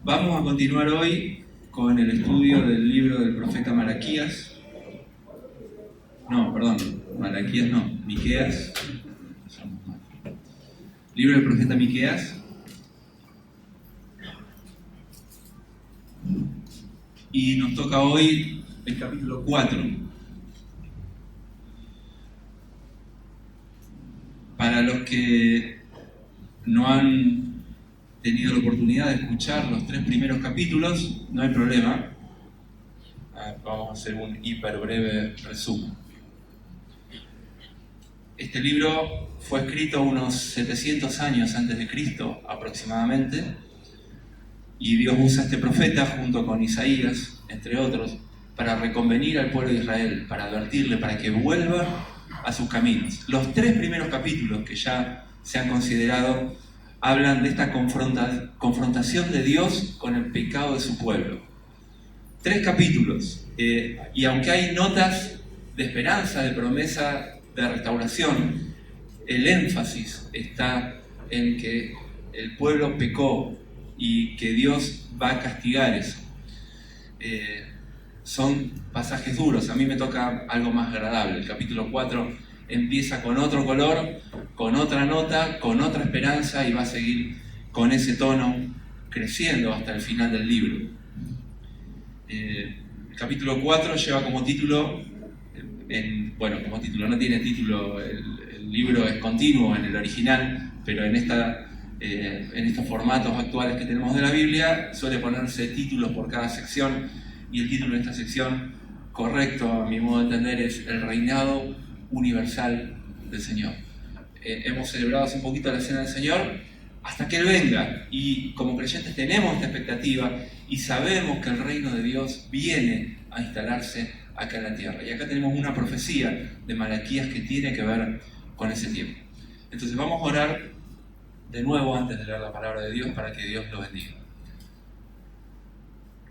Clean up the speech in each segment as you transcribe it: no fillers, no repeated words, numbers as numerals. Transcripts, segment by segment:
Vamos a continuar hoy con el estudio del libro del profeta Malaquías. Malaquías no, Miqueas. Libro del profeta Miqueas. Y nos toca hoy el capítulo 4. Para los que no han tenido la oportunidad de escuchar los 3 primeros capítulos, no hay problema. Vamos a hacer un hiper breve resumen. Este libro fue escrito unos 700 años antes de Cristo aproximadamente, y Dios usa a este profeta junto con Isaías, entre otros, para reconvenir al pueblo de Israel, para advertirle, para que vuelva a sus caminos. Los 3 primeros capítulos que ya se han considerado hablan de esta confrontación de Dios con el pecado de su pueblo. 3 capítulos, y aunque hay notas de esperanza, de promesa, de restauración, el énfasis está en que el pueblo pecó y que Dios va a castigar eso. Son pasajes duros. A mí me toca algo más agradable. El capítulo 4 empieza con otro color, con otra nota, con otra esperanza, y va a seguir con ese tono creciendo hasta el final del libro. El capítulo 4 lleva como título, no tiene título, el libro es continuo en el original, pero en estos formatos actuales que tenemos de la Biblia suele ponerse títulos por cada sección, y el título de esta sección, correcto a mi modo de entender, es El reinado universal del Señor. Hemos celebrado hace un poquito la cena del Señor hasta que Él venga, y como creyentes tenemos esta expectativa y sabemos que el reino de Dios viene a instalarse acá en la tierra. Y acá tenemos una profecía de Malaquías que tiene que ver con ese tiempo. Entonces vamos a orar de nuevo antes de leer la palabra de Dios para que Dios lo bendiga.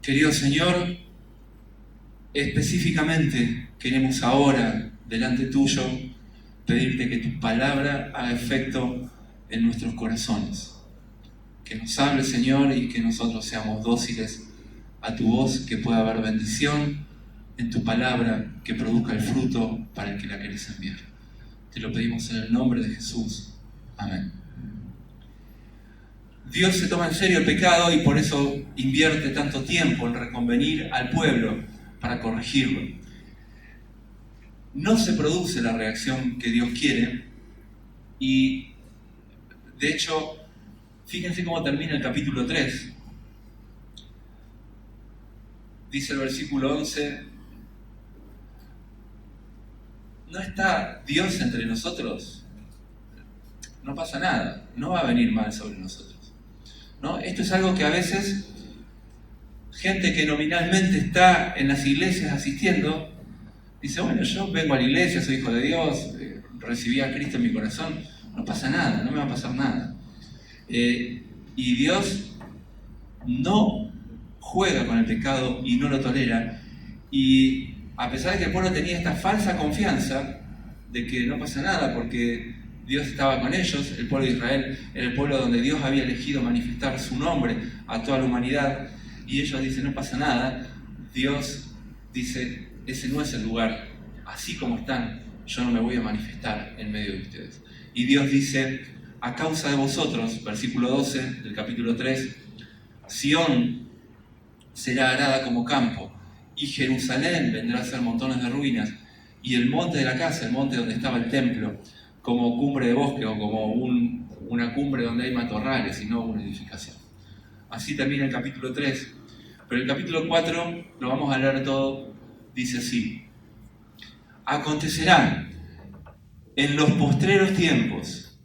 Querido Señor, específicamente queremos ahora, delante tuyo, pedirte que tu palabra haga efecto en nuestros corazones. Que nos hable, Señor, y que nosotros seamos dóciles a tu voz, que pueda haber bendición en tu palabra, que produzca el fruto para el que la querés enviar. Te lo pedimos en el nombre de Jesús. Amén. Dios se toma en serio el pecado y por eso invierte tanto tiempo en reconvenir al pueblo para corregirlo. No se produce la reacción que Dios quiere, y de hecho, fíjense cómo termina el capítulo 3. Dice el versículo 11: ¿no está Dios entre nosotros? No pasa nada, no va a venir mal sobre nosotros, ¿no? Esto es algo que a veces gente que nominalmente está en las iglesias asistiendo dice: bueno, yo vengo a la iglesia, soy hijo de Dios, recibí a Cristo en mi corazón, no pasa nada, no me va a pasar nada. Y Dios no juega con el pecado y no lo tolera, y a pesar de que el pueblo tenía esta falsa confianza de que no pasa nada porque Dios estaba con ellos, el pueblo de Israel era el pueblo donde Dios había elegido manifestar su nombre a toda la humanidad, y ellos dicen: no pasa nada. Dios dice: ese no es el lugar, así como están, yo no me voy a manifestar en medio de ustedes. Y Dios dice: a causa de vosotros, versículo 12 del capítulo 3, Sión será arada como campo, y Jerusalén vendrá a ser montones de ruinas, y el monte de la casa, el monte donde estaba el templo, como cumbre de bosque, o como una cumbre donde hay matorrales y no una edificación. Así termina el capítulo 3, pero el capítulo 4 lo vamos a leer todo. Dice así: acontecerá en los postreros tiempos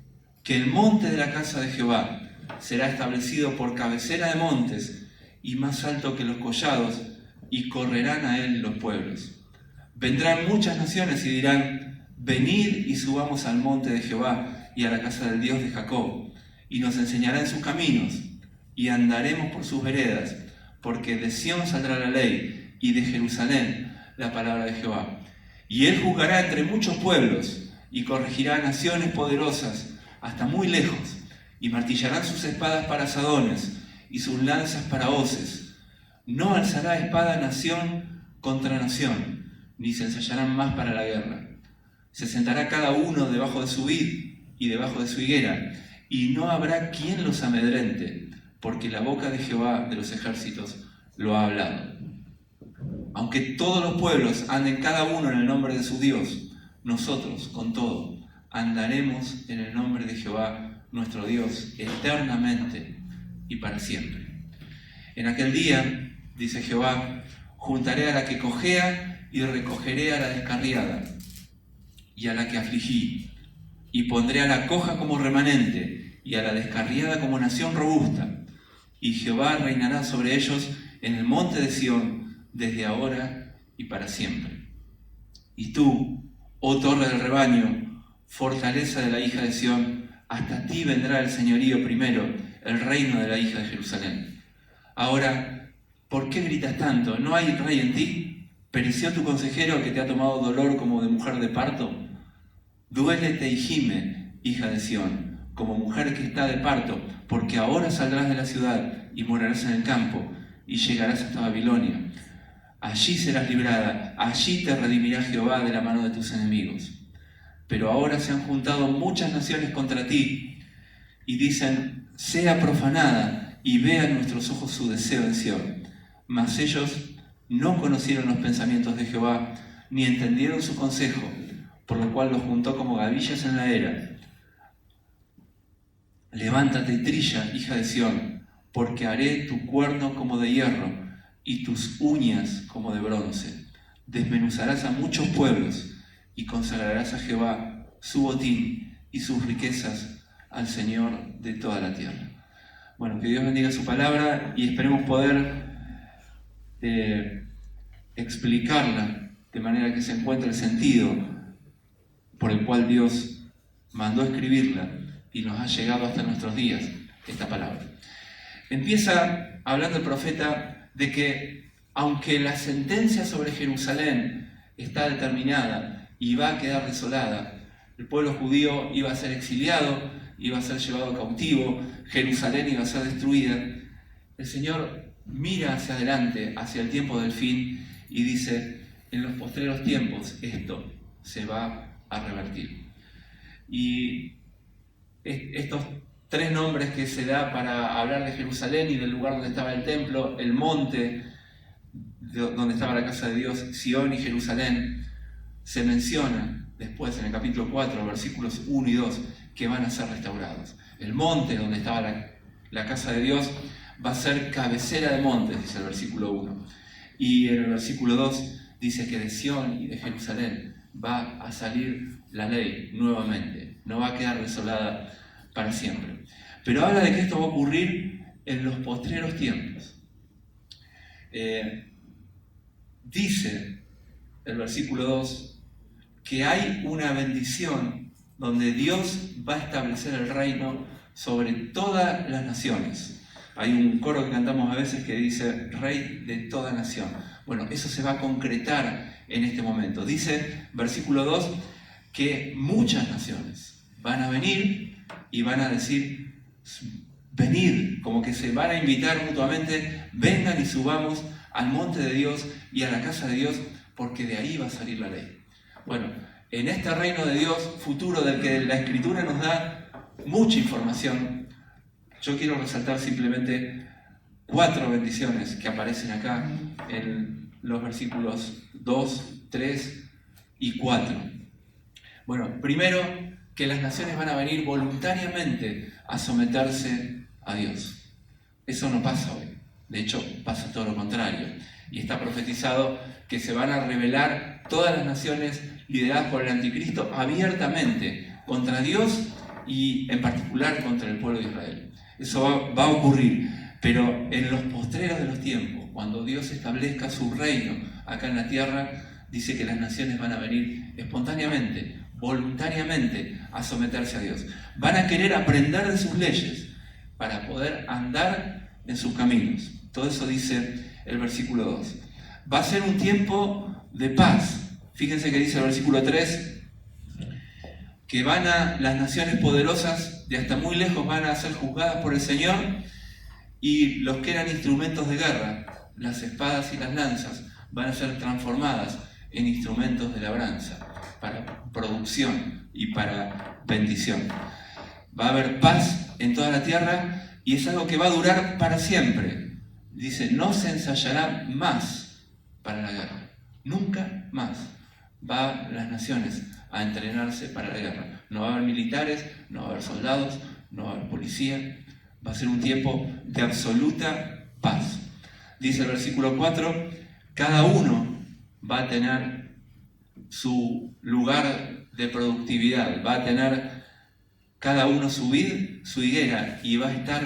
que el monte de la casa de Jehová será establecido por cabecera de montes y más alto que los collados, y correrán a él los pueblos. Vendrán muchas naciones y dirán: venid y subamos al monte de Jehová y a la casa del Dios de Jacob, y nos enseñará en sus caminos, y andaremos por sus veredas, porque de Sión saldrá la ley, y de Jerusalén la palabra de Jehová. Y él juzgará entre muchos pueblos, y corregirá a naciones poderosas hasta muy lejos, y martillarán sus espadas para asadones, y sus lanzas para hoces. No alzará espada nación contra nación, ni se ensayarán más para la guerra. Se sentará cada uno debajo de su vid y debajo de su higuera, y no habrá quien los amedrente, porque la boca de Jehová de los ejércitos lo ha hablado. Aunque todos los pueblos anden cada uno en el nombre de su Dios, nosotros, con todo, andaremos en el nombre de Jehová nuestro Dios eternamente y para siempre. En aquel día, dice Jehová, juntaré a la que cojea y recogeré a la descarriada y a la que afligí, y pondré a la coja como remanente y a la descarriada como nación robusta, y Jehová reinará sobre ellos en el monte de Sión desde ahora y para siempre. Y tú, oh torre del rebaño, fortaleza de la hija de Sión, hasta ti vendrá el señorío primero, el reino de la hija de Jerusalén. Ahora, ¿por qué gritas tanto? ¿No hay rey en ti? ¿Pereció tu consejero que te ha tomado dolor como de mujer de parto? Duélete y gime, hija de Sión, como mujer que está de parto, porque ahora saldrás de la ciudad y morarás en el campo, y llegarás hasta Babilonia. Allí serás librada, allí te redimirá Jehová de la mano de tus enemigos. Pero ahora se han juntado muchas naciones contra ti, y dicen, sea profanada, y vean nuestros ojos su deseo en Sión. Mas ellos no conocieron los pensamientos de Jehová, ni entendieron su consejo, por lo cual los juntó como gavillas en la era. Levántate y trilla, hija de Sión, porque haré tu cuerno como de hierro y tus uñas como de bronce. Desmenuzarás a muchos pueblos y consagrarás a Jehová su botín y sus riquezas al Señor de toda la tierra. Bueno, que Dios bendiga su palabra y esperemos poder explicarla de manera que se encuentre el sentido por el cual Dios mandó escribirla y nos ha llegado hasta nuestros días esta palabra. Empieza hablando el profeta de que aunque la sentencia sobre Jerusalén está determinada y va a quedar desolada, el pueblo judío iba a ser exiliado, iba a ser llevado cautivo, Jerusalén iba a ser destruida, el Señor mira hacia adelante, hacia el tiempo del fin, y dice, en los postreros tiempos esto se va a revertir. Y estos tres nombres que se da para hablar de Jerusalén y del lugar donde estaba el templo, el monte donde estaba la casa de Dios, Sión y Jerusalén, se menciona después en el capítulo 4, versículos 1 y 2, que van a ser restaurados. El monte donde estaba la casa de Dios va a ser cabecera de montes, dice el versículo 1. Y en el versículo 2 dice que de Sión y de Jerusalén va a salir la ley nuevamente, no va a quedar desolada para siempre. Pero habla de que esto va a ocurrir en los postreros tiempos. Dice el versículo 2 que hay una bendición donde Dios va a establecer el reino sobre todas las naciones. Hay un coro que cantamos a veces que dice Rey de toda nación. Bueno, eso se va a concretar en este momento. Dice, versículo 2, que muchas naciones van a venir y van a decir, venid, como que se van a invitar mutuamente, vengan y subamos al monte de Dios y a la casa de Dios, porque de ahí va a salir la ley. Bueno, en este reino de Dios futuro del que la Escritura nos da mucha información, yo quiero resaltar simplemente 4 bendiciones que aparecen acá en los versículos 2, 3 y 4. Bueno, primero, que las naciones van a venir voluntariamente a someterse a Dios. Eso no pasa hoy. De hecho, pasa todo lo contrario. Y está profetizado que se van a rebelar todas las naciones lideradas por el anticristo abiertamente contra Dios y en particular contra el pueblo de Israel. Eso va a ocurrir, pero en los postreros de los tiempos, cuando Dios establezca su reino acá en la tierra, dice que las naciones van a venir espontáneamente, voluntariamente a someterse a Dios. Van a querer aprender de sus leyes para poder andar en sus caminos. Todo eso dice el versículo 2. Va a ser un tiempo de paz. Fíjense que dice el versículo 3, que las naciones poderosas de hasta muy lejos van a ser juzgadas por el Señor Y los que eran instrumentos de guerra, las espadas y las lanzas, van a ser transformadas en instrumentos de labranza, para producción y para bendición. Va a haber paz en toda la tierra y es algo que va a durar para siempre. Dice, no se ensayará más para la guerra. Nunca más van las naciones a entrenarse para la guerra. No va a haber militares, no va a haber soldados, no va a haber policía. Va a ser un tiempo de absoluta paz. Dice el versículo 4, cada uno va a tener su lugar de productividad, va a tener cada uno su vid, su higuera, y va a estar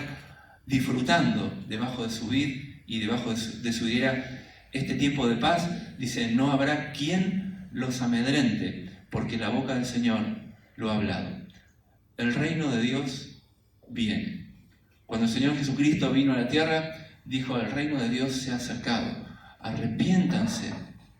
disfrutando debajo de su vid y debajo de su higuera este tiempo de paz. Dice, no habrá quien los amedrente, porque la boca del Señor lo ha hablado. El reino de Dios viene. Cuando el Señor Jesucristo vino a la tierra, dijo, el reino de Dios se ha acercado, arrepiéntanse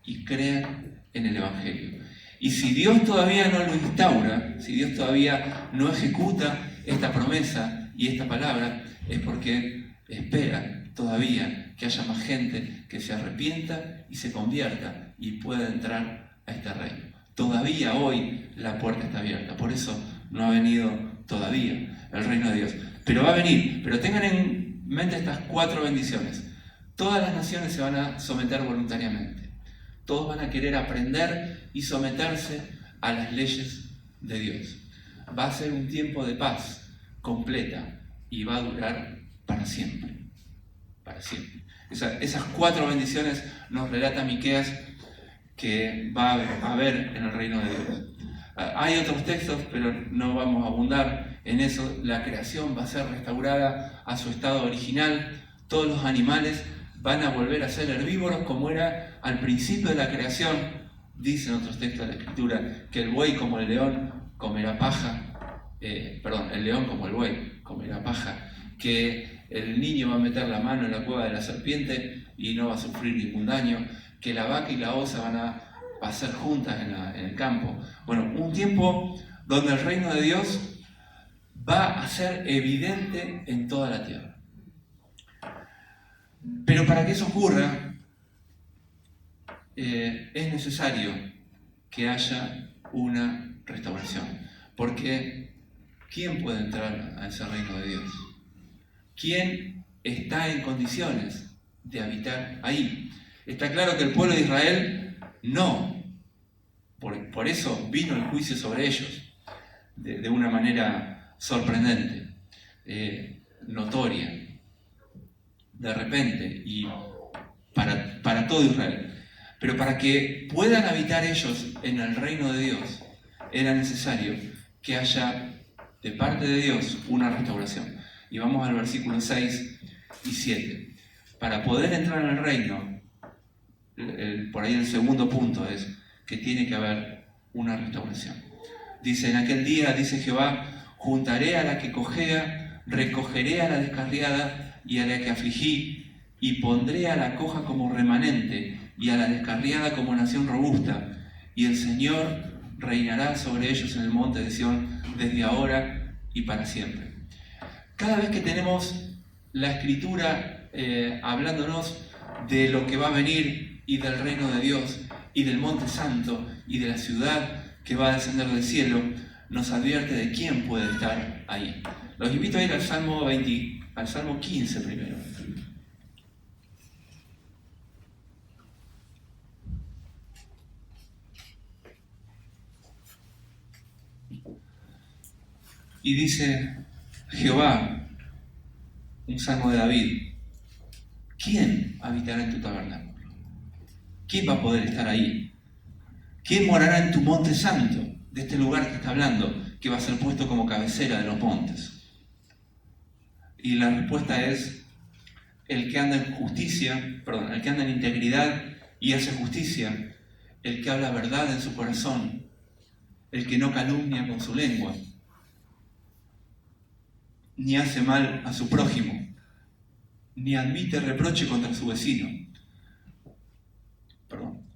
y crean en el Evangelio. Y si Dios todavía no lo instaura, si Dios todavía no ejecuta esta promesa y esta palabra, es porque espera todavía que haya más gente que se arrepienta y se convierta y pueda entrar a este reino. Todavía hoy la puerta está abierta, por eso no ha venido todavía el reino de Dios. Pero va a venir, pero tengan en mente estas 4 bendiciones. Todas las naciones se van a someter voluntariamente. Todos van a querer aprender y someterse a las leyes de Dios. Va a ser un tiempo de paz completa y va a durar para siempre. Para siempre. Esas 4 bendiciones nos relata Miqueas que va a haber en el reino de Dios. Hay otros textos, pero no vamos a abundar en eso. La creación va a ser restaurada a su estado original. Todos los animales van a volver a ser herbívoros como era al principio de la creación. Dicen otros textos de la Escritura que el buey como el león comerá paja. El león como el buey comerá paja. Que el niño va a meter la mano en la cueva de la serpiente y no va a sufrir ningún daño. Que la vaca y la osa van a pasar juntas en el campo. Bueno, un tiempo donde el reino de Dios va a ser evidente en toda la tierra. Pero para que eso ocurra, es necesario que haya una restauración. Porque ¿quién puede entrar a ese reino de Dios? ¿Quién está en condiciones de habitar ahí? Está claro que el pueblo de Israel no. Por eso vino el juicio sobre ellos de una manera sorprendente, notoria, de repente, y para todo Israel. Pero para que puedan habitar ellos en el reino de Dios, era necesario que haya de parte de Dios una restauración. Y vamos al versículo 6 y 7. Para poder entrar en el reino, por ahí el segundo punto es que tiene que haber una restauración. Dice, en aquel día, dice Jehová, juntaré a la que cojea, recogeré a la descarriada y a la que afligí, y pondré a la coja como remanente y a la descarriada como nación robusta, y el Señor reinará sobre ellos en el monte de Sión desde ahora y para siempre. Cada vez que tenemos la Escritura hablándonos de lo que va a venir y del reino de Dios y del monte santo y de la ciudad que va a descender del cielo, nos advierte de quién puede estar ahí. Los invito a ir al Salmo 15 primero. Y dice Jehová, un salmo de David, ¿quién habitará en tu tabernáculo? ¿Quién va a poder estar ahí? ¿Quién morará en tu monte santo? De este lugar que está hablando, que va a ser puesto como cabecera de los montes. Y la respuesta es, el que anda en el que anda en integridad y hace justicia, el que habla verdad en su corazón, el que no calumnia con su lengua, ni hace mal a su prójimo, ni admite reproche contra su vecino.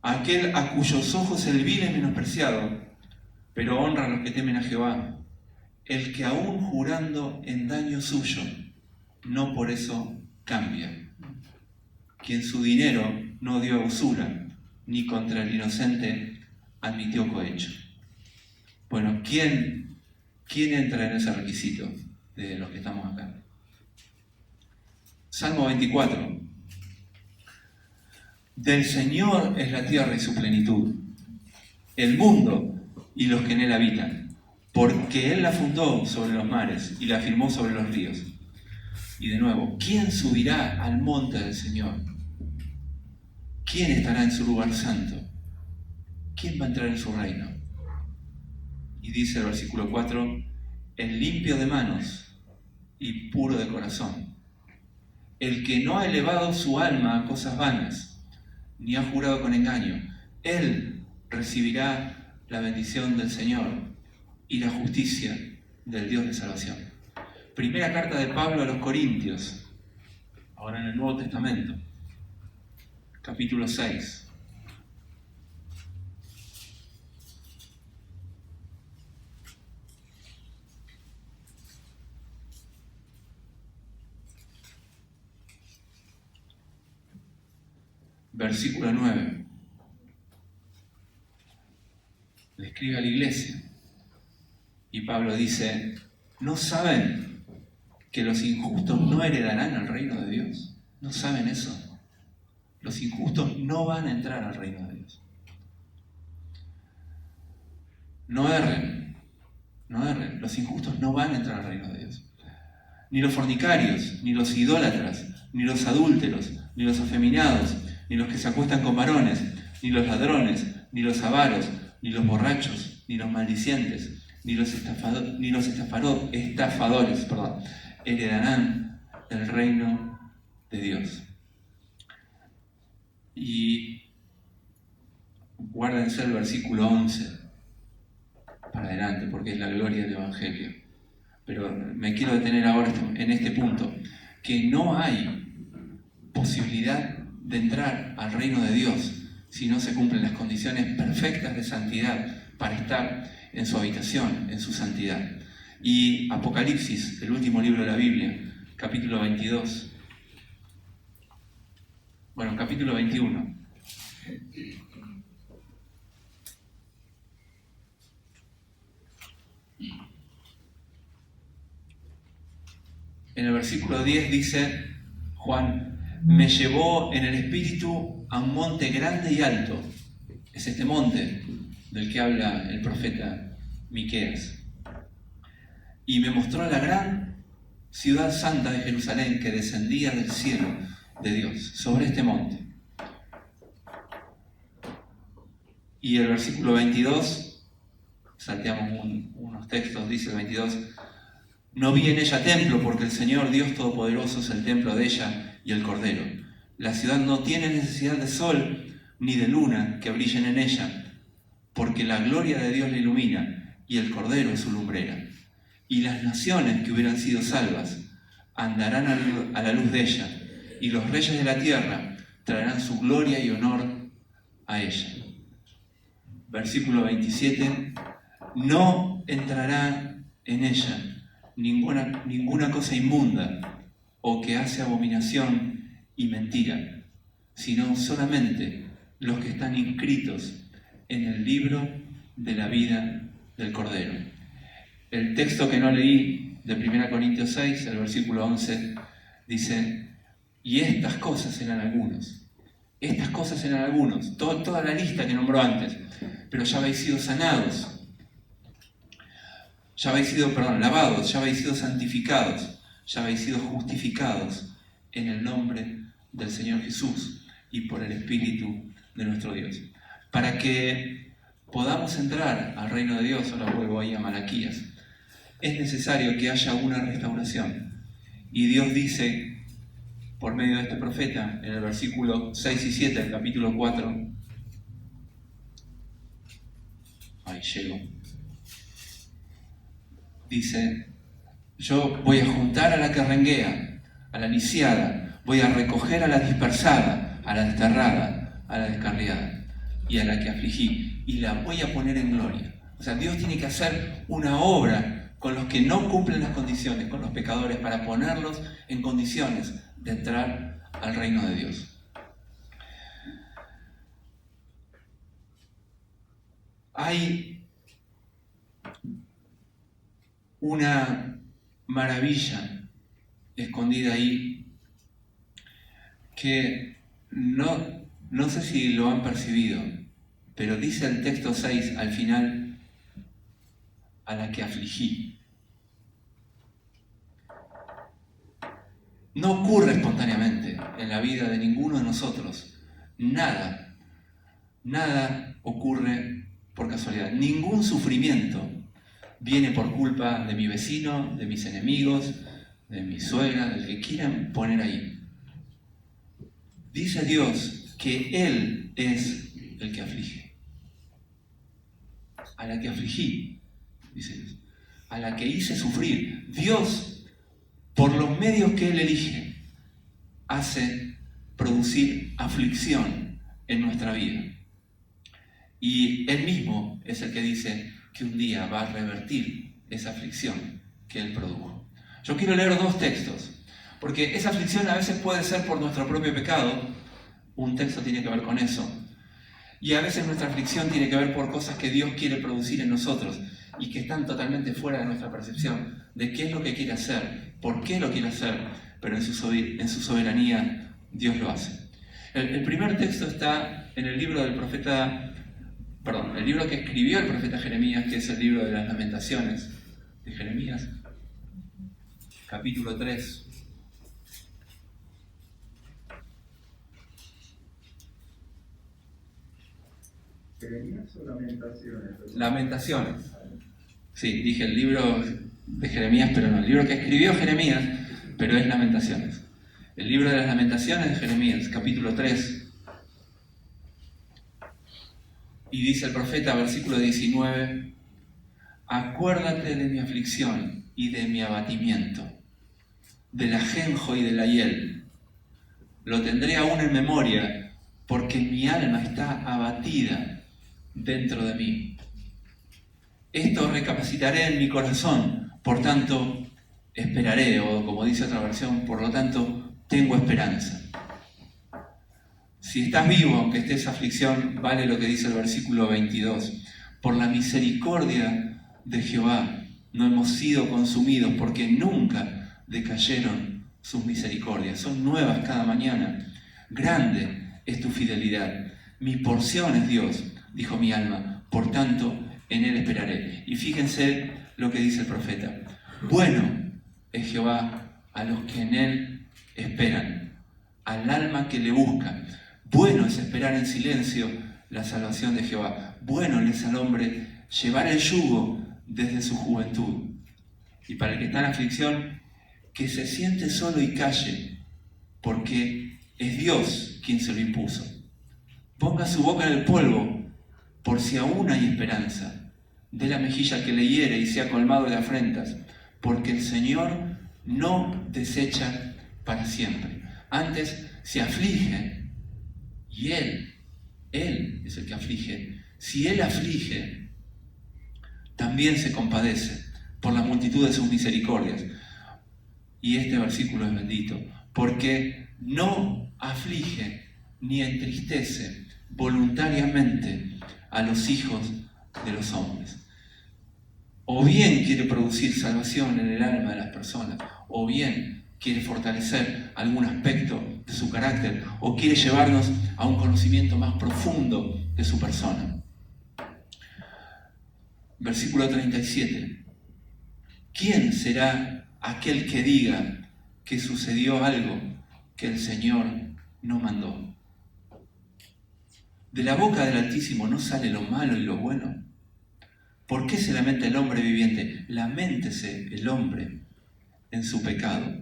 Aquel a cuyos ojos el vil es menospreciado, pero honra a los que temen a Jehová. El que aún jurando en daño suyo, no por eso cambia. Quien su dinero no dio a usura, ni contra el inocente admitió cohecho. Bueno, ¿quién entra en ese requisito de los que estamos acá? Salmo 24. Del Señor es la tierra y su plenitud, el mundo y los que en él habitan, porque Él la fundó sobre los mares y la firmó sobre los ríos. Y de nuevo, ¿quién subirá al monte del Señor? ¿Quién estará en su lugar santo? ¿Quién va a entrar en su reino? Y dice el versículo 4, el limpio de manos y puro de corazón, el que no ha elevado su alma a cosas vanas, ni ha jurado con engaño, él recibirá la bendición del Señor y la justicia del Dios de salvación. Primera carta de Pablo a los Corintios, ahora en el Nuevo Testamento, capítulo 6. Versículo 9. Le escribe a la iglesia y Pablo dice, ¿no saben que los injustos no heredarán el reino de Dios? ¿No saben eso? Los injustos no van a entrar al reino de Dios. No erren, los injustos no van a entrar al reino de Dios. Ni los fornicarios, ni los idólatras, ni los adúlteros, ni los afeminados, ni los que se acuestan con varones, ni los ladrones, ni los avaros, ni los borrachos, ni los maldicientes, ni los estafadores, heredarán el reino de Dios. Y guárdense el versículo 11 para adelante, porque es la gloria del Evangelio. Pero me quiero detener ahora en este punto, que no hay posibilidad de entrar al reino de Dios si no se cumplen las condiciones perfectas de santidad para estar en su habitación, en su santidad. Y Apocalipsis, el último libro de la Biblia, capítulo 22. Bueno, capítulo 21. En el versículo 10 dice Juan, me llevó en el espíritu a un monte grande y alto. Es este monte del que habla el profeta Miqueas. Y me mostró la gran ciudad santa de Jerusalén que descendía del cielo de Dios, sobre este monte. Y el versículo 22, salteamos unos textos, dice el 22, no vi en ella templo, porque el Señor Dios Todopoderoso es el templo de ella y el Cordero. La ciudad no tiene necesidad de sol ni de luna que brillen en ella, porque la gloria de Dios la ilumina y el Cordero es su lumbrera. Y las naciones que hubieran sido salvas andarán a la luz de ella, y los reyes de la tierra traerán su gloria y honor a ella. Versículo 27, no entrará en ella ninguna cosa inmunda o que hace abominación y mentira, sino solamente los que están inscritos en el libro de la vida del Cordero. El texto que no leí de 1 Corintios 6, el versículo 11, dice, y estas cosas eran algunos. Estas cosas eran algunos, toda la lista que nombró antes, pero ya habéis sido sanados, ya habéis sido, lavados, ya habéis sido santificados, ya habéis sido justificados en el nombre del Señor Jesús y por el Espíritu de nuestro Dios. Para que podamos entrar al reino de Dios, ahora vuelvo ahí a Malaquías, es necesario que haya una restauración. Y Dios dice, por medio de este profeta, en el versículo 6 y 7 del capítulo 4, ahí llego, dice, yo voy a juntar a la que renguea, a la lisiada, voy a recoger a la dispersada, a la desterrada, a la descarriada y a la que afligí, y la voy a poner en gloria. O sea, Dios tiene que hacer una obra con los que no cumplen las condiciones, con los pecadores, para ponerlos en condiciones de entrar al reino de Dios. Hay una maravilla escondida ahí que no sé si lo han percibido, pero dice el texto 6 al final: a la que afligí. No ocurre espontáneamente en la vida de ninguno de nosotros. Nada ocurre por casualidad. Ningún sufrimiento viene por culpa de mi vecino, de mis enemigos, de mi suegra, del que quieran poner ahí. Dice Dios que Él es el que aflige. A la que afligí, dice Dios, a la que hice sufrir. Dios, por los medios que Él elige, hace producir aflicción en nuestra vida. Y Él mismo es el que dice que un día va a revertir esa aflicción que Él produjo. Yo quiero leer 2 textos, porque esa aflicción a veces puede ser por nuestro propio pecado. Un texto tiene que ver con eso. Y a veces nuestra aflicción tiene que ver por cosas que Dios quiere producir en nosotros y que están totalmente fuera de nuestra percepción de qué es lo que quiere hacer, por qué lo quiere hacer, pero en su soberanía Dios lo hace. El primer texto está en el libro del el libro que escribió el profeta Jeremías, que es el libro de las Lamentaciones de Jeremías, capítulo 3. ¿Jeremías o Lamentaciones? Lamentaciones. Sí, dije el libro de Jeremías, pero no. El libro que escribió Jeremías, pero es Lamentaciones. El libro de las Lamentaciones de Jeremías, capítulo 3. Y dice el profeta, versículo 19: acuérdate de mi aflicción y de mi abatimiento, del ajenjo y del hiel. Lo tendré aún en memoria, porque mi alma está abatida dentro de mí. Esto recapacitaré en mi corazón, por tanto esperaré, o como dice otra versión, por lo tanto tengo esperanza. Si estás vivo, aunque estés en aflicción, vale lo que dice el versículo 22. Por la misericordia de Jehová no hemos sido consumidos, porque nunca decayeron sus misericordias. Son nuevas cada mañana. Grande es tu fidelidad. Mi porción es Dios, dijo mi alma, por tanto en Él esperaré. Y fíjense lo que dice el profeta: bueno es Jehová a los que en Él esperan, al alma que le busca. Bueno es esperar en silencio la salvación de Jehová. Bueno le es al hombre llevar el yugo desde su juventud. Y para el que está en aflicción, que se siente solo y calle, porque es Dios quien se lo impuso. Ponga su boca en el polvo, por si aún hay esperanza. Dé la mejilla al que le hiere y sea colmado de afrentas, porque el Señor no desecha para siempre. Antes se aflige, y Él es el que aflige. Si Él aflige, también se compadece por la multitud de sus misericordias. Y este versículo es bendito, porque no aflige ni entristece voluntariamente a los hijos de los hombres. O bien quiere producir salvación en el alma de las personas, o bien quiere fortalecer algún aspecto de su carácter, o quiere llevarnos a un conocimiento más profundo de su persona. Versículo 37. ¿Quién será aquel que diga que sucedió algo que el Señor no mandó? De la boca del Altísimo no sale lo malo y lo bueno. ¿Por qué se lamenta el hombre viviente? Laméntese el hombre en su pecado.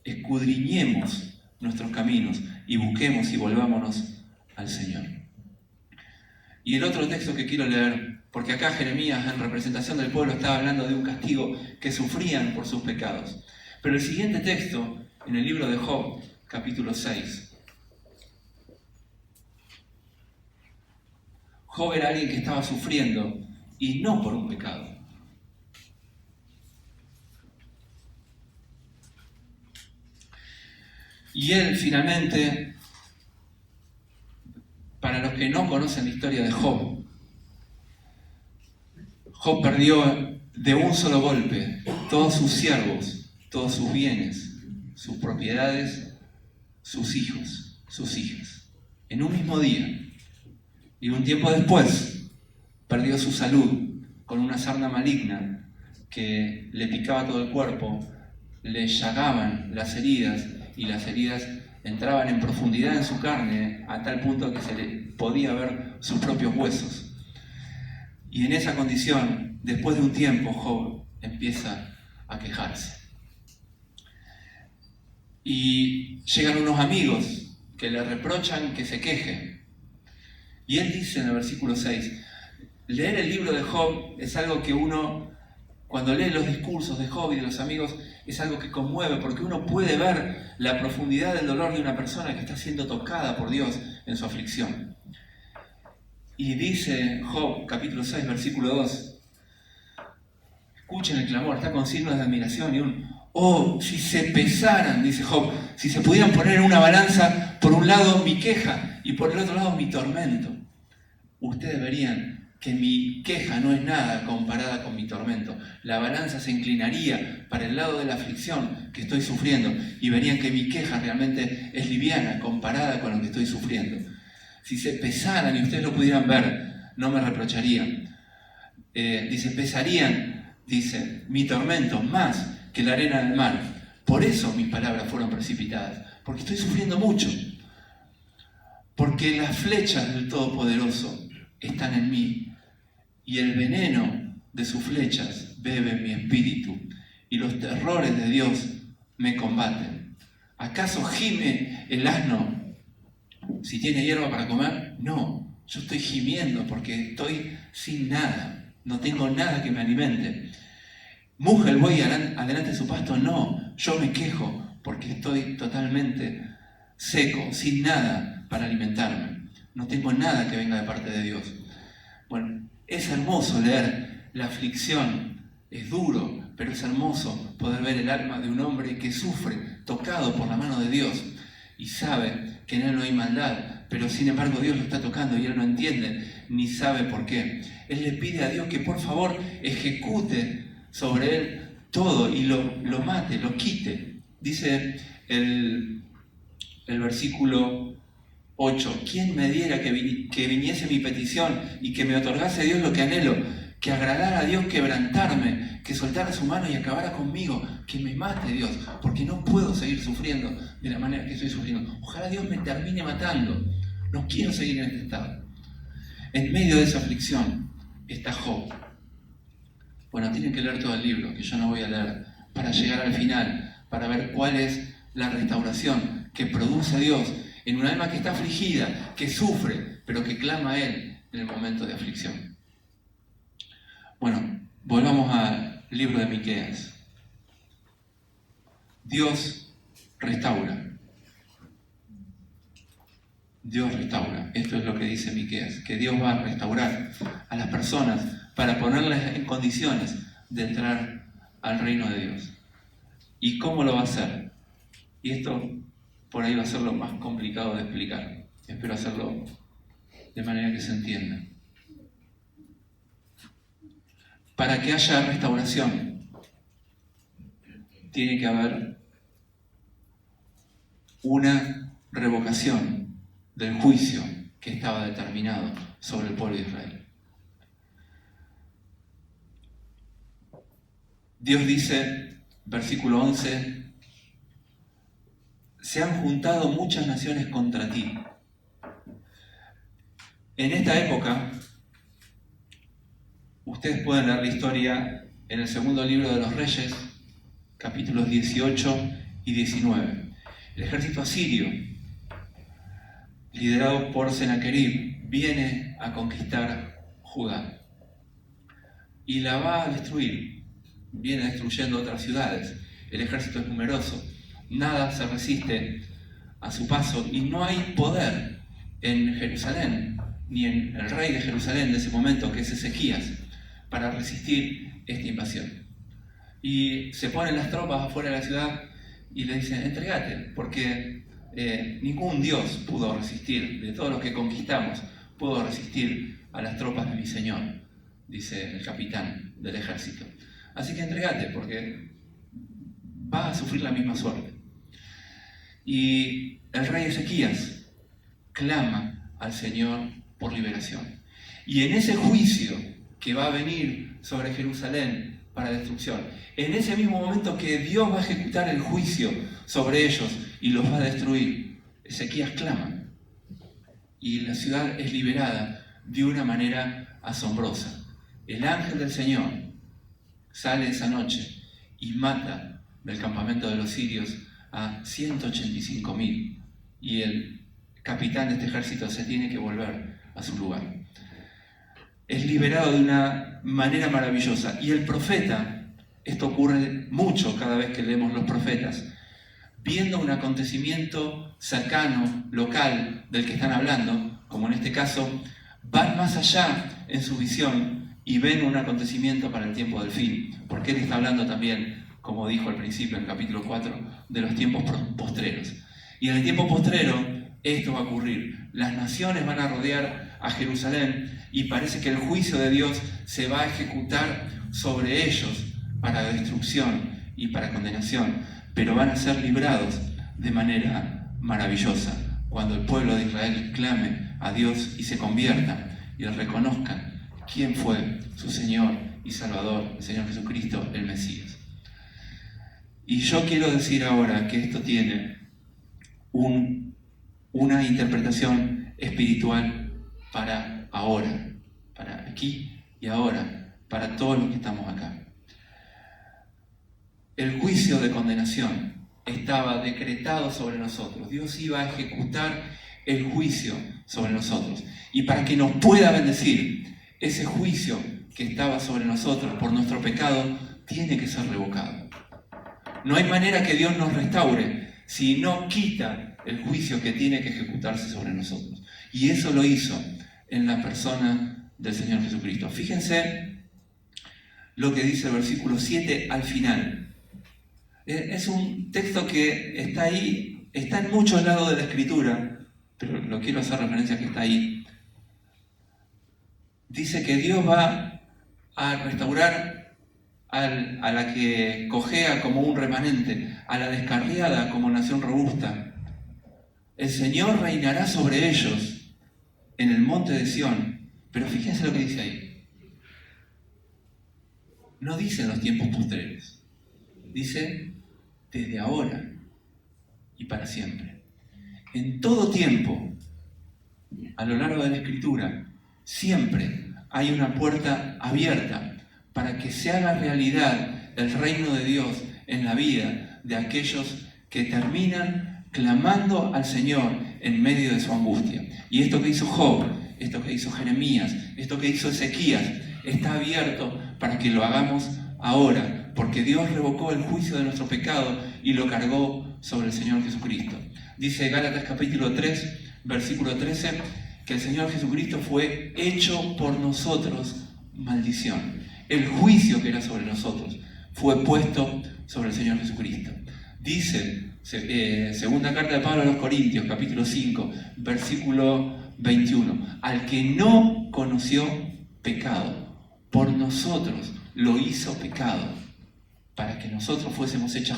Escudriñemos nuestros caminos y busquemos y volvámonos al Señor. Y el otro texto que quiero leer, porque acá Jeremías, en representación del pueblo, estaba hablando de un castigo que sufrían por sus pecados. Pero el siguiente texto, en el libro de Job, capítulo 6. Job era alguien que estaba sufriendo, y no por un pecado. Y él finalmente, para los que no conocen la historia de Job, Job perdió de un solo golpe todos sus siervos, todos sus bienes, sus propiedades, sus hijos, sus hijas, en un mismo día. Y un tiempo después perdió su salud con una sarna maligna que le picaba todo el cuerpo, le llagaban las heridas y las heridas entraban en profundidad en su carne a tal punto que se le podía ver sus propios huesos. Y en esa condición, después de un tiempo, Job empieza a quejarse. Y llegan unos amigos que le reprochan que se queje. Y él dice en el versículo 6, leer el libro de Job es algo que uno, cuando lee los discursos de Job y de los amigos, es algo que conmueve, porque uno puede ver la profundidad del dolor de una persona que está siendo tocada por Dios en su aflicción. Y dice Job, capítulo 6, versículo 2, escuchen el clamor, está con signos de admiración y si se pesaran, dice Job, si se pudieran poner en una balanza, por un lado mi queja y por el otro lado mi tormento. Ustedes verían que mi queja no es nada comparada con mi tormento. La balanza se inclinaría para el lado de la aflicción que estoy sufriendo y verían que mi queja realmente es liviana comparada con lo que estoy sufriendo. Si se pesaran y ustedes lo pudieran ver, no me reprocharían. Dice, pesarían, dice, mi tormento más que la arena del mar. Por eso mis palabras fueron precipitadas, porque estoy sufriendo mucho. Porque las flechas del Todopoderoso están en mí, y el veneno de sus flechas bebe mi espíritu, y los terrores de Dios me combaten. ¿Acaso gime el asno si tiene hierba para comer? No, yo estoy gimiendo porque estoy sin nada, no tengo nada que me alimente. ¿Muge el buey adelante de su pasto? No, yo me quejo porque estoy totalmente seco, sin nada para alimentarme. No tengo nada que venga de parte de Dios. Bueno, es hermoso leer la aflicción, es duro, pero es hermoso poder ver el alma de un hombre que sufre, tocado por la mano de Dios, y sabe que en él no hay maldad, pero sin embargo Dios lo está tocando y él no entiende ni sabe por qué. Él le pide a Dios que por favor ejecute sobre él todo y lo mate, lo quite. Dice el versículo 8, ¿quién me diera que viniese mi petición y que me otorgase Dios lo que anhelo? Que agradara a Dios quebrantarme, que soltara su mano y acabara conmigo, que me mate Dios, porque no puedo seguir sufriendo de la manera que estoy sufriendo. Ojalá Dios me termine matando, no quiero seguir en este estado. En medio de esa aflicción está Job. Bueno, tienen que leer todo el libro, que yo no voy a leer, para llegar al final, para ver cuál es la restauración que produce Dios en un alma que está afligida, que sufre, pero que clama a Él en el momento de aflicción. Bueno, volvamos al libro de Miqueas. Dios restaura. Dios restaura. Esto es lo que dice Miqueas, que Dios va a restaurar a las personas para ponerles en condiciones de entrar al reino de Dios. ¿Y cómo lo va a hacer? Y esto por ahí va a ser lo más complicado de explicar. Espero hacerlo de manera que se entienda. Para que haya restauración, tiene que haber una revocación del juicio que estaba determinado sobre el pueblo de Israel. Dios dice, versículo 11, se han juntado muchas naciones contra ti. En esta época, ustedes pueden leer la historia en el segundo libro de los Reyes, capítulos 18 y 19. El ejército asirio, liderado por Sennacherib, viene a conquistar Judá y la va a destruir. Viene destruyendo otras ciudades. El ejército es numeroso, nada se resiste a su paso y no hay poder en Jerusalén, ni en el rey de Jerusalén de ese momento, que es Ezequías, para resistir esta invasión. Y se ponen las tropas afuera de la ciudad y le dicen, entregate, porque ningún Dios pudo resistir, de todos los que conquistamos, pudo resistir a las tropas de mi Señor, dice el capitán del ejército. Así que entregate, porque vas a sufrir la misma suerte. Y el rey Ezequías clama al Señor por liberación. Y en ese juicio que va a venir sobre Jerusalén para destrucción, en ese mismo momento que Dios va a ejecutar el juicio sobre ellos y los va a destruir, Ezequías clama. Y la ciudad es liberada de una manera asombrosa. El ángel del Señor sale esa noche y mata del campamento de los sirios a 185.000. Y el capitán de este ejército se tiene que volver a su lugar. Es liberado de una manera maravillosa. Y el profeta, esto ocurre mucho cada vez que leemos los profetas, viendo un acontecimiento cercano, local, del que están hablando, como en este caso, van más allá en su visión y ven un acontecimiento para el tiempo del fin. Porque él está hablando también, como dijo al principio en el capítulo 4, de los tiempos postreros. Y en el tiempo postrero esto va a ocurrir. Las naciones van a rodear a Jerusalén y parece que el juicio de Dios se va a ejecutar sobre ellos para destrucción y para condenación, pero van a ser librados de manera maravillosa cuando el pueblo de Israel clame a Dios y se conviertan y reconozcan quién fue su Señor y Salvador, el Señor Jesucristo, el Mesías. Y yo quiero decir ahora que esto tiene una interpretación espiritual para ahora, para aquí y ahora, para todos los que estamos acá. El juicio de condenación estaba decretado sobre nosotros. Dios iba a ejecutar el juicio sobre nosotros. Y para que nos pueda bendecir, ese juicio que estaba sobre nosotros por nuestro pecado tiene que ser revocado. No hay manera que Dios nos restaure si no quita el juicio que tiene que ejecutarse sobre nosotros. Y eso lo hizo en la persona del Señor Jesucristo. Fíjense lo que dice el versículo 7 al final. Es un texto que está ahí, está en muchos lados de la Escritura, pero lo quiero hacer referencia a que está ahí. Dice que Dios va a restaurar a la que cojea como un remanente, a la descarriada como nación robusta. El Señor reinará sobre ellos en el monte de Sión. Pero fíjense lo que dice ahí. No dice en los tiempos postreros. Dice desde ahora y para siempre. En todo tiempo, a lo largo de la Escritura, siempre hay una puerta abierta para que se haga realidad el reino de Dios en la vida de aquellos que terminan clamando al Señor en medio de su angustia. Y esto que hizo Job, esto que hizo Jeremías, esto que hizo Ezequías, está abierto para que lo hagamos ahora, porque Dios revocó el juicio de nuestro pecado y lo cargó sobre el Señor Jesucristo. Dice Gálatas capítulo 3, versículo 13, que el Señor Jesucristo fue hecho por nosotros maldición. El juicio que era sobre nosotros fue puesto sobre el Señor Jesucristo. Dice, segunda carta de Pablo a los Corintios, capítulo 5, versículo 21, al que no conoció pecado, por nosotros lo hizo pecado, para que nosotros fuésemos hechos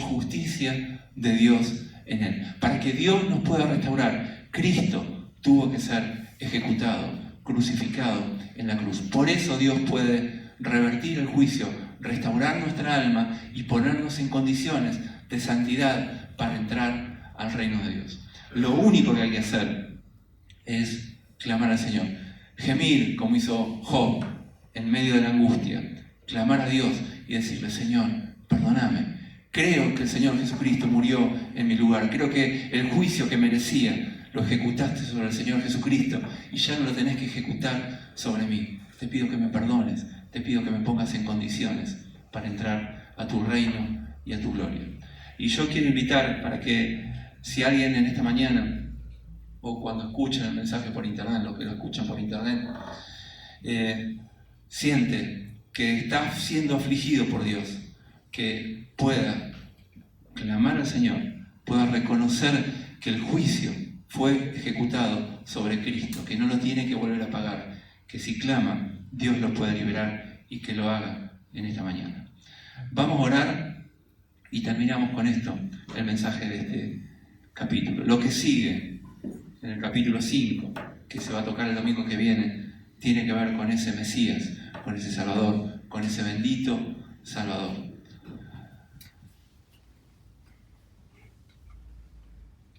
justicia de Dios en él. Para que Dios nos pueda restaurar, Cristo tuvo que ser ejecutado, crucificado en la cruz. Por eso Dios puede revertir el juicio, restaurar nuestra alma y ponernos en condiciones de santidad para entrar al reino de Dios. Lo único que hay que hacer es clamar al Señor, gemir como hizo Job en medio de la angustia, clamar a Dios y decirle: Señor, perdóname, creo que el Señor Jesucristo murió en mi lugar, creo que el juicio que merecía lo ejecutaste sobre el Señor Jesucristo y ya no lo tenés que ejecutar sobre mí. Te pido que me perdones, te pido que me pongas en condiciones para entrar a tu reino y a tu gloria. Y yo quiero invitar para que, si alguien en esta mañana, o cuando escuchan el mensaje por internet, los que lo escuchan por internet, siente que está siendo afligido por Dios, que pueda clamar al Señor, pueda reconocer que el juicio fue ejecutado sobre Cristo, que no lo tiene que volver a pagar, que si clama, Dios lo puede liberar y que lo haga en esta mañana. Vamos a orar y terminamos con esto, el mensaje de este capítulo. Lo que sigue en el capítulo 5, que se va a tocar el domingo que viene, tiene que ver con ese Mesías, con ese Salvador, con ese bendito Salvador.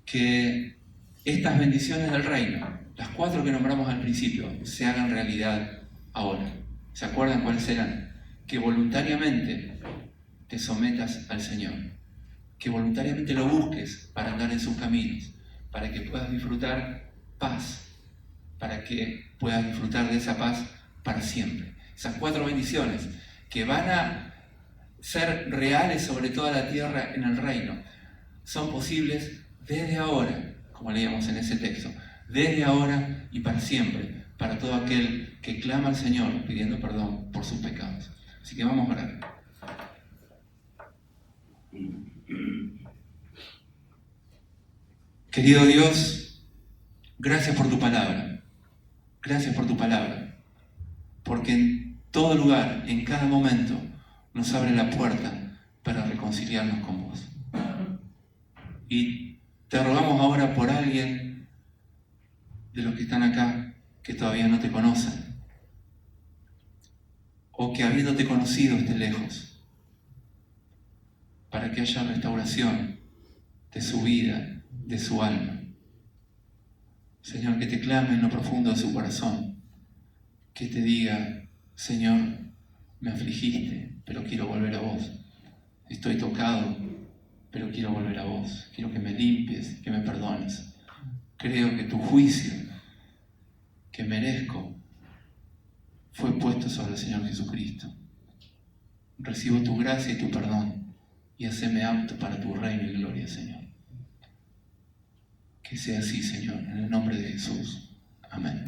Que estas bendiciones del reino, las 4 que nombramos al principio, se hagan realidad ahora. ¿Se acuerdan cuáles eran? Que voluntariamente te sometas al Señor, que voluntariamente lo busques para andar en sus caminos, para que puedas disfrutar paz, para que puedas disfrutar de esa paz para siempre. Esas 4 bendiciones que van a ser reales sobre toda la tierra en el reino, son posibles desde ahora, como leíamos en ese texto, desde ahora y para siempre, para todo aquel que clama al Señor pidiendo perdón por sus pecados. Así que vamos a orar. Querido Dios, gracias por tu palabra. Gracias por tu palabra. Porque en todo lugar, en cada momento, nos abre la puerta para reconciliarnos con vos. Y te rogamos ahora por alguien de los que están acá que todavía no te conocen, o que habiéndote conocido esté lejos, para que haya restauración de su vida, de su alma. Señor, que te clame en lo profundo de su corazón, que te diga: Señor, me afligiste, pero quiero volver a vos. Estoy tocado, pero quiero volver a vos. Quiero que me limpies, que me perdones. Creo que tu juicio, que merezco, fue puesto sobre el Señor Jesucristo. Recibo tu gracia y tu perdón, y haceme apto para tu reino y gloria, Señor. Que sea así, Señor, en el nombre de Jesús. Amén.